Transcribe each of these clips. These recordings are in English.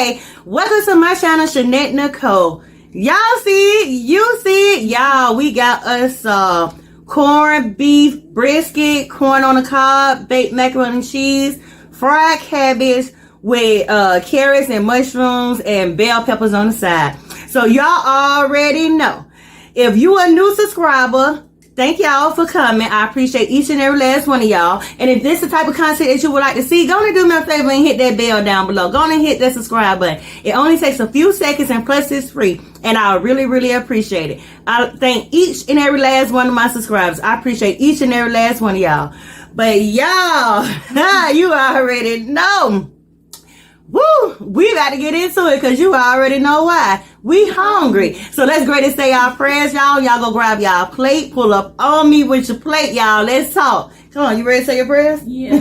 Hey, welcome to my channel, Shanette Nicole. Y'all see it? You see it? Y'all, we got us corned beef brisket, corn on the cob, baked macaroni and cheese, fried cabbage with carrots and mushrooms and bell peppers on the side. So y'all already know. If you a new subscriber, thank y'all for coming. I appreciate each and every last one of y'all. And if this is the type of content that you would like to see, go on and do me a favor and hit that bell down below. Go on and hit that subscribe button. It only takes a few seconds and plus it's free. And I really, really appreciate it. I thank each and every last one of my subscribers. I appreciate each and every last one of y'all. But y'all, you already know. Woo! We got to get into it because you already know why. We hungry. So let's go ahead and say our prayers, y'all. Y'all go grab y'all plate. Pull up on me with your plate, y'all. Let's talk. Come on, you ready to say your prayers? Yeah.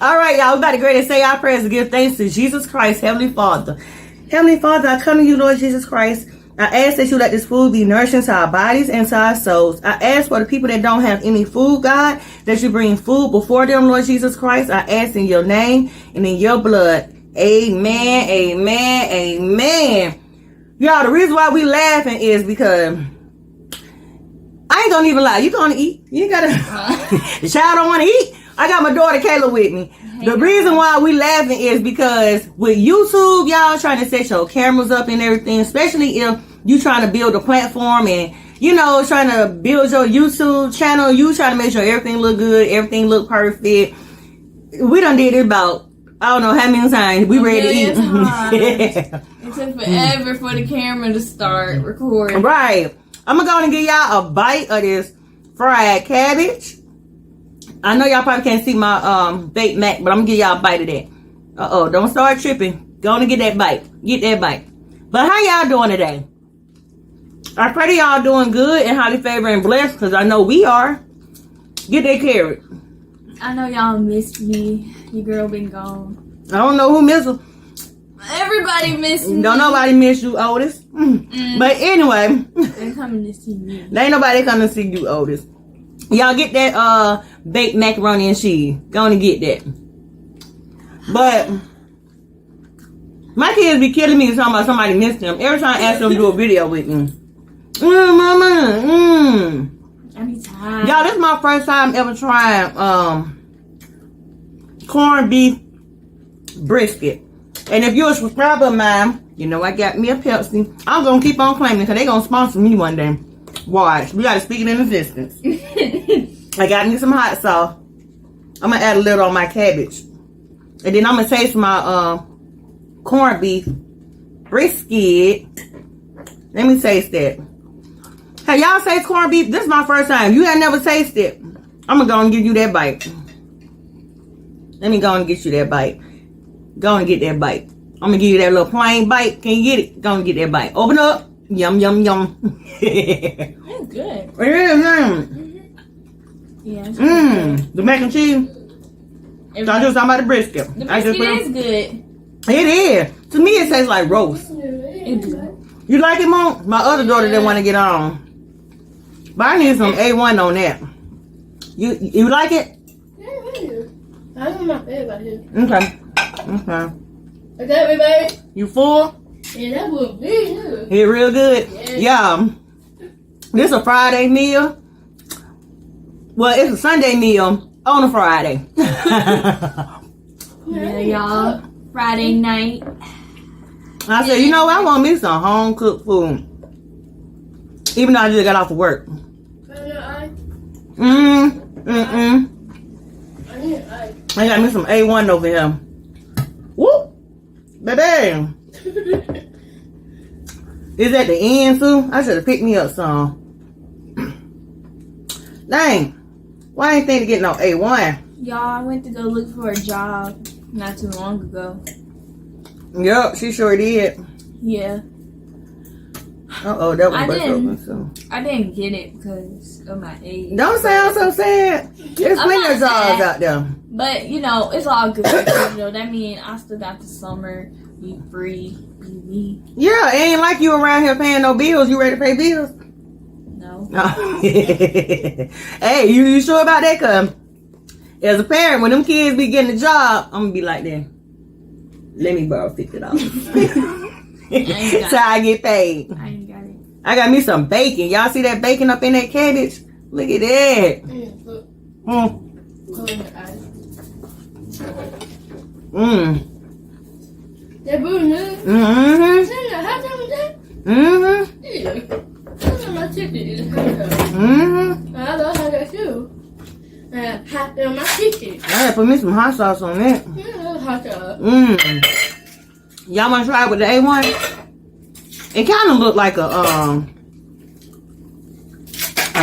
All right, y'all. We got to go ahead and say our prayers to give thanks to Jesus Christ, Heavenly Father. Heavenly Father, I come to you, Lord Jesus Christ. I ask that you let this food be nourishing to our bodies and to our souls. I ask for the people that don't have any food, God, that you bring food before them, Lord Jesus Christ. I ask in your name and in your blood. Amen, amen, amen. Y'all, the reason why we laughing is because I ain't gonna even lie. You gonna eat? You gotta. The child don't want to eat. I got my daughter Kayla with me. The reason why we laughing is because with YouTube, y'all trying to set your cameras up and everything, especially if you trying to build a platform and, you know, trying to build your YouTube channel, you trying to make sure everything look good, everything look perfect. We done did it about, I don't know how many times. We ready to eat. Yeah. It took forever for the camera to start recording. Right. I'm going to go and give y'all a bite of this fried cabbage. I know y'all probably can't see my baked mac, but I'm gonna give y'all a bite of that. Uh-oh, don't start tripping. Go on and get that bite. Get that bite. But how y'all doing today? I pray y'all doing good and highly favored and blessed, because I know we are. Get that carrot. I know y'all missed me. Your girl been gone. I don't know who missed her. Everybody missed me. Don't nobody miss you, Otis. But anyway. They're coming to see me. There ain't nobody coming to see you, Otis. Y'all get that baked macaroni and cheese. Go on and get that. But my kids be killing me talking about somebody missed them. Every time I ask them to do a video with me. Mama. Anytime. Y'all, this is my first time ever trying corned beef brisket. And if you're a subscriber of mine, you know I got me a Pepsi. I'm gonna keep on claiming because they gonna sponsor me one day. Watch. We gotta speak it in existence. I got me some hot sauce. I'm gonna add a little on my cabbage. And then I'm gonna taste my corned beef brisket. Let me taste that. Hey, y'all taste corned beef? This is my first time. You ain't never tasted it. I'm gonna go and give you that bite. Let me go and get you that bite. Go and get that bite. I'm gonna give you that little plain bite. Can you get it? Go and get that bite. Open up. Yum, yum, yum. That's good. It is, Yeah. The mac and cheese. I'm just talking about the brisket. The brisket is good. It is. To me, it tastes like roast. It do. You like it, Mom? My other daughter didn't want to get on. But I need some A1 on that. You like it? Yeah, I do. That's my favorite here. Okay. Okay. Okay, everybody. You full? Yeah, that was big, huh? It real good? Yeah. This a Friday meal. Well, it's a Sunday meal on a Friday. Yeah, y'all. Friday night. I said, you know what? I want me some home cooked food. Even though I just got off of work. I got me some A1 over here. Whoop! Baby! Is that the end too? I should have picked me up some. Dang. Why I ain't think to get no A1? Y'all, I went to go look for a job not too long ago. Yup, she sure did. Yeah. Uh-oh, that was open, so. I didn't get it because of my age. Don't sound so sad. There's plenty of jobs out there. But, you know, it's all good. You know, that means I still got the summer, be free, be me. Yeah, it ain't like you around here paying no bills. You ready to pay bills? No. Hey, you sure about that? Cause as a parent, when them kids be getting a job, I'm gonna be like that. Let me borrow $50. got So I get paid. I ain't got it. I got me some bacon. Y'all see that bacon up in that cabbage? Look at that. Look. Mm. Close your eyes. Mm. That boo new. Mm-hmm. How come that? Mm-hmm. Yeah. That's my chicken is hot dog. Mm-hmm. I love hot dog too. Hot dog, my chicken. I gotta put me some hot sauce on that. Yeah, I love hot dog. Mmm. Y'all wanna try it with the A1? It kind of looked like a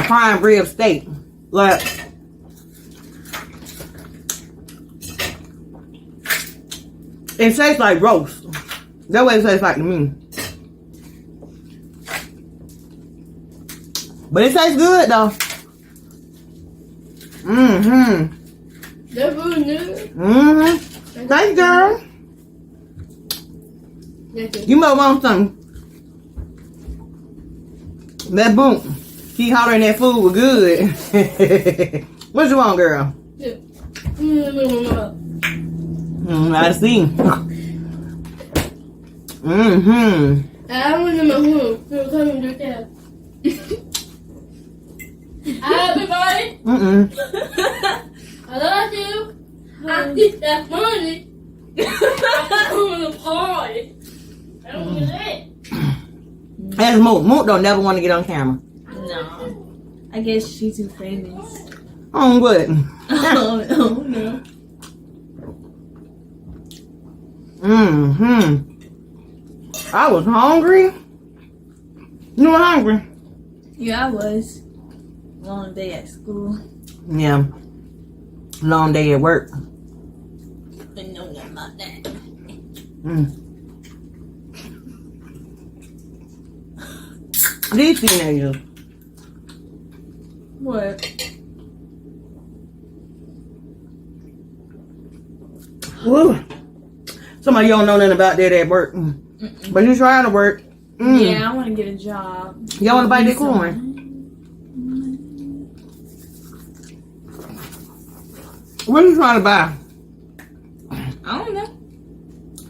prime rib steak. Like, it tastes like roast. That's what it tastes like to me. But it tastes good though. Mm-hmm. That boo new. Mm-hmm. Thanks, girl. You might want some. That boom. She hollering that food was good. What you want, girl? I see. Mm-hmm. I want to know who. Come and do that. Hi, everybody. Mm-mm. I love you. I get that money. I'm going to party. I don't want that. That's Moot. Moot don't never want to get on camera. No. I guess she's too famous. On what? Oh no. Mm-hmm. I was hungry. You were hungry? Yeah, I was. Long day at school. Yeah. Long day at work. I know nothing about that. Mm. These teenagers. What? Woo. Somebody you don't know nothing about that at work. Mm-mm. But you trying to work. Mm. Yeah, I want to get a job. Y'all want to buy that corn? What are you trying to buy? I don't know.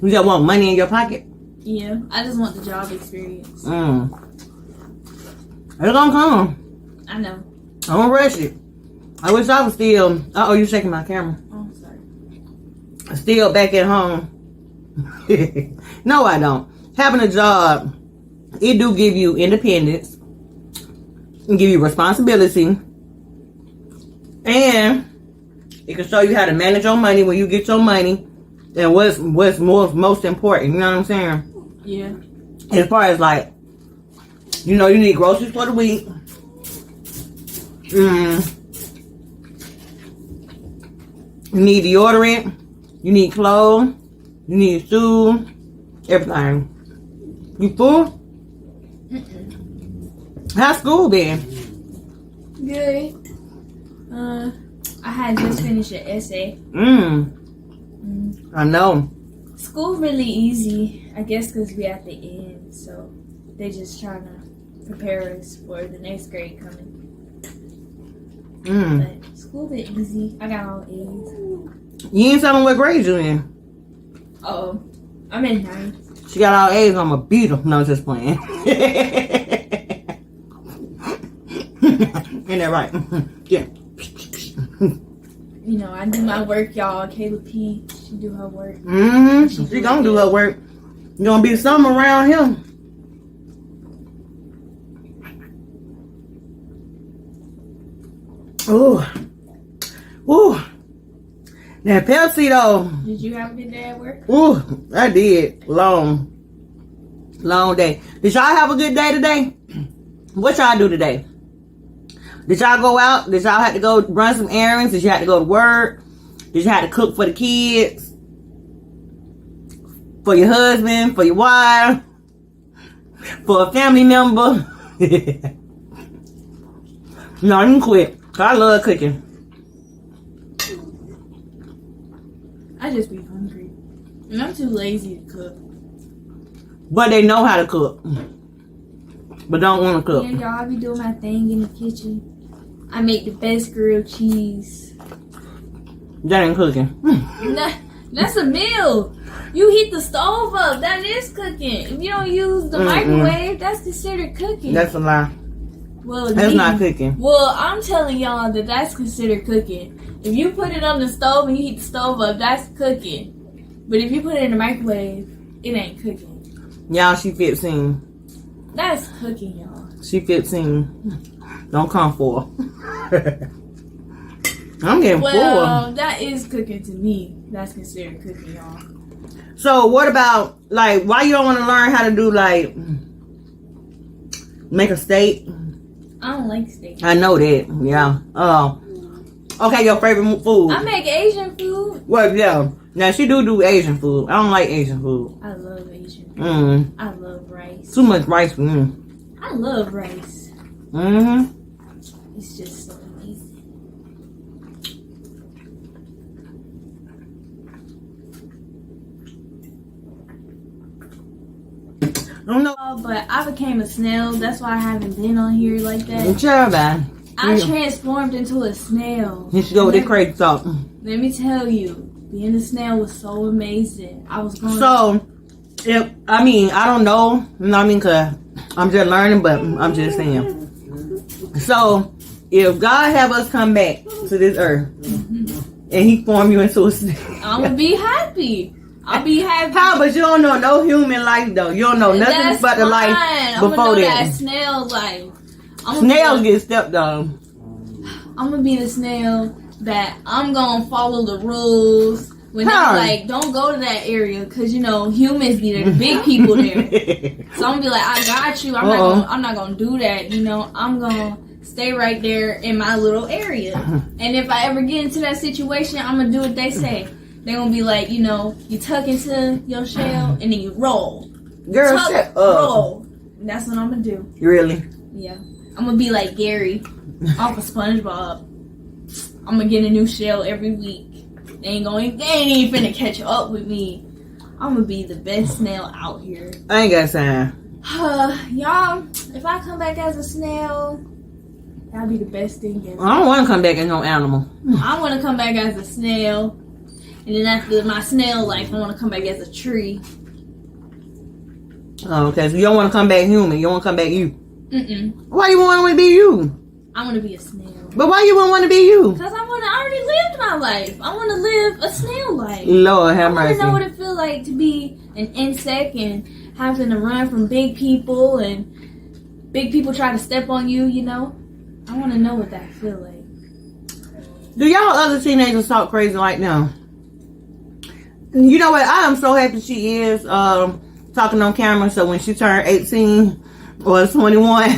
You just want money in your pocket? Yeah, I just want the job experience. Mm. It's gonna come. I know. Don't rush it. I wish I was still. Oh, you shaking my camera. Oh, sorry. Still back at home. No, I don't. Having a job, it do give you independence, and give you responsibility, and it can show you how to manage your money when you get your money, and what's most important. You know what I'm saying? Yeah. As far as like, you know, you need groceries for the week. You need deodorant. You need clothes. You need shoes. Everything. You full? How's school been? Good. I had just finished an essay. I know. School really easy, I guess, because we at the end, so they just trying to prepare us for the next grade coming. But school been easy. I got all A's. You ain't telling what grade you in. Oh, I'm in 9th. She got all A's. I'm a beat her. No, just playing. Ain't that right? Yeah. You know, I do my work, y'all. Kayla P, she do her work. She gonna do her work. You gonna be something around here. Ooh. Ooh. That Pepsi though. Did you have a good day at work? Ooh, I did. Long day. Did y'all have a good day today? What y'all do today? Did y'all go out? Did y'all have to go run some errands? Did you have to go to work? Did you have to cook for the kids? For your husband? For your wife? For a family member? No, you can quit. 'Cause I love cooking. I just be hungry. And I'm too lazy to cook. But they know how to cook. But don't want to cook. Yeah, y'all, I be doing my thing in the kitchen. I make the best grilled cheese. That ain't cooking. That's a meal. You heat the stove up. That is cooking. If you don't use the microwave, that's considered cooking. That's a lie. Well, That's not cooking. Well, I'm telling y'all that that's considered cooking. If you put it on the stove and you heat the stove up, that's cooking. But if you put it in the microwave, it ain't cooking. Y'all, she 15. That's cooking, y'all. She 15. Don't come for her. I'm getting full. That is cooking to me. That's considered cooking, y'all. So what about, like, why you don't want to learn how to do, like, make a steak? I don't like steak. I know that. Yeah. Okay, your favorite food? I make Asian food. Well, yeah. Now, she do Asian food. I don't like Asian food. I love Asian food. I love rice. Too much rice for me. I love rice. It's just so amazing. I don't know. But I became a snail. That's why I haven't been on here like that. Sure, man. I transformed into a snail. You should go with the crazy talk. Let me tell you, being a snail was so amazing. I was going. So, I don't know. You know what I mean? Cause I'm just learning, but I'm just saying. So, if God have us come back to this earth and He form you into a snail, I'm gonna be happy. I'll be happy. How? But you don't know no human life though. You don't know nothing but the life before that. That snail life. Snails get stepped on. I'm gonna be the snail that I'm gonna follow the rules. When they're like, don't go to that area because you know humans be there, the big people there. So I'm gonna be like, I got you. I'm not gonna do that. You know, I'm gonna stay right there in my little area. And if I ever get into that situation, I'm gonna do what they say. They're gonna be like, you know, you tuck into your shell and then you roll. Girl, tuck, shut up. roll. And that's what I'm gonna do. Really? Yeah. I'm gonna be like Gary off of SpongeBob. I'm gonna get a new shell every week. They ain't even finna catch up with me. I'm gonna be the best snail out here. I ain't got time. Y'all, if I come back as a snail, that'll be the best thing ever. I don't want to come back as no animal. I want to come back as a snail. And then after my snail life, I want to come back as a tree. Oh, okay. So you don't want to come back human. You want to come back you. Why you want to be you? I want to be a snail. But why you wouldn't want to be you? Because I already lived my life. I want to live a snail life. Lord have mercy. I want to know what it feels like to be an insect and having to run from big people and big people try to step on you, you know? I want to know what that feels like. Do y'all other teenagers talk crazy like now? You know what? I am so happy she is talking on camera. So when she turned 18 or 21,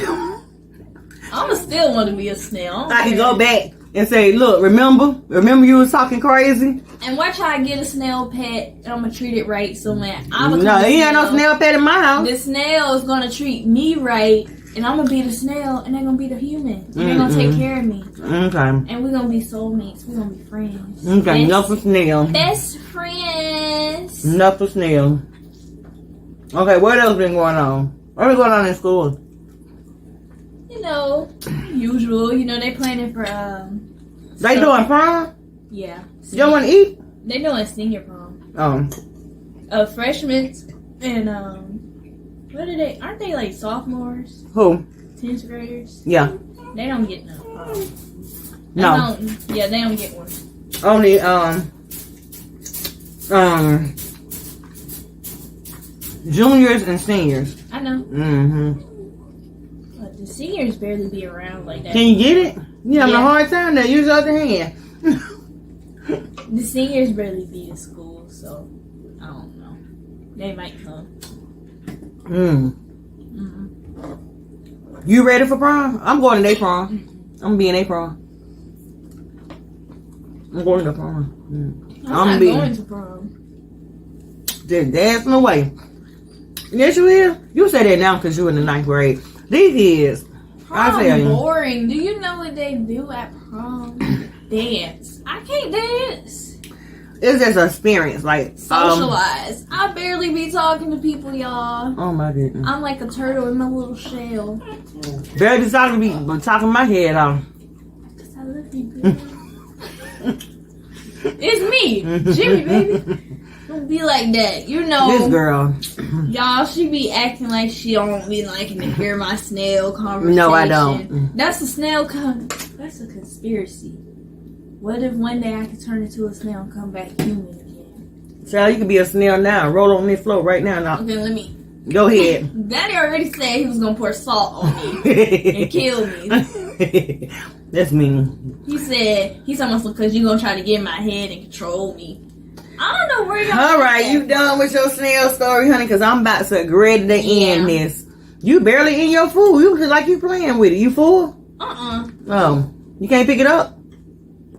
I'ma still want to be a snail. I can go back and say, look, remember you was talking crazy? And watch how I get a snail pet and I'm going to treat it right. So when I become no, he ain't no snail pet in my house. The snail is going to treat me right. And I'm going to be the snail and they're going to be the human. And they're going to take care of me. Okay. And we're going to be soulmates. We're going to be friends. Okay, enough for snail. Best friends. Enough for snail. Okay, what else been going on? What's going on in school? You know, usual. You know, they planning for They doing prom? Yeah. You don't want to eat? They doing senior prom. Freshmen and what are they? Aren't they like sophomores? Who? 10th graders? Yeah. They don't get no prom. No. They don't get one. Only juniors and seniors. I know. But the seniors barely be around like that. Can you get it? You having a hard time there. Use your other hand. The seniors barely be in school, so I don't know. They might come. You ready for prom? I'm going to their prom. I'm gonna be in their prom. I'm going to prom. I'm not going to prom. Just dancing away. Yes, you is. You say that now because you in the 9th grade. These kids. Prom boring. Do you know what they do at prom? Dance. I can't dance. It's just an experience, like socialize. I barely be talking to people, y'all. Oh my goodness. I'm like a turtle in my little shell. Barely talking to me, but talking my head off. Cause I love you, girl. It's me, Jimmy, baby. be like that. You know. This girl. Y'all, she be acting like she don't be liking to hear my snail conversation. No, I don't. That's a snail that's a conspiracy. What if one day I could turn into a snail and come back human again? Child, you can be a snail now. Roll on this floor right now. Okay, let me. Go ahead. Daddy already said he was gonna pour salt on me and kill me. That's mean. He said he's almost because you gonna try to get in my head and control me. I don't know where y'all. All right, you done with your snail story, honey? Because I'm about to ready to end this. You barely in your food. You just like you playing with it. You full? Oh, you can't pick it up?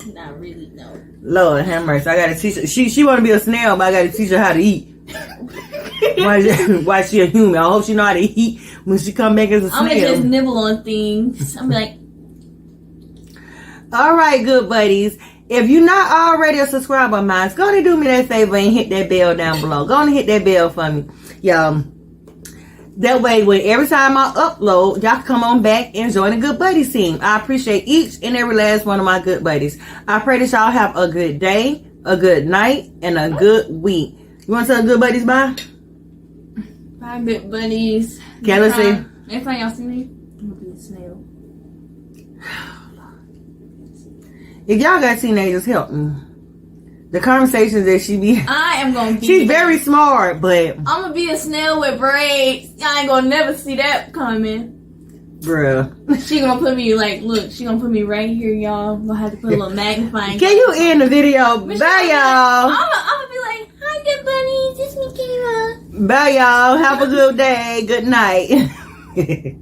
Not really, no. Lord have mercy. I gotta teach her. She want to be a snail, but I gotta teach her how to eat. Why she a human? I hope she know how to eat when she come back as a snail. I'm gonna just nibble on things. I'm like. All right, good buddies. If you're not already a subscriber of mine, go and do me that favor and hit that bell down below. Go and hit that bell for me. Y'all. That way, when every time I upload, y'all can come on back and join the Good Buddies team. I appreciate each and every last one of my good buddies. I pray that y'all have a good day, a good night, and a good week. You want to tell the good buddies bye? Bye, good buddies. Okay, let's see. Next time y'all see me, I'm gonna be a snail. If y'all got teenagers, help me. The conversations that she be... I am gonna be... She's very smart, but... I'm gonna be a snail with braids. Y'all ain't gonna never see that coming. Bruh. She gonna put me, like, look, she gonna put me right here, y'all. I'm gonna have to put a little magnifying Can you end the video? Bye, y'all. I'm gonna be like, hi, good buddies. It's me, Kayla. Bye, y'all. Have a good day. Good night.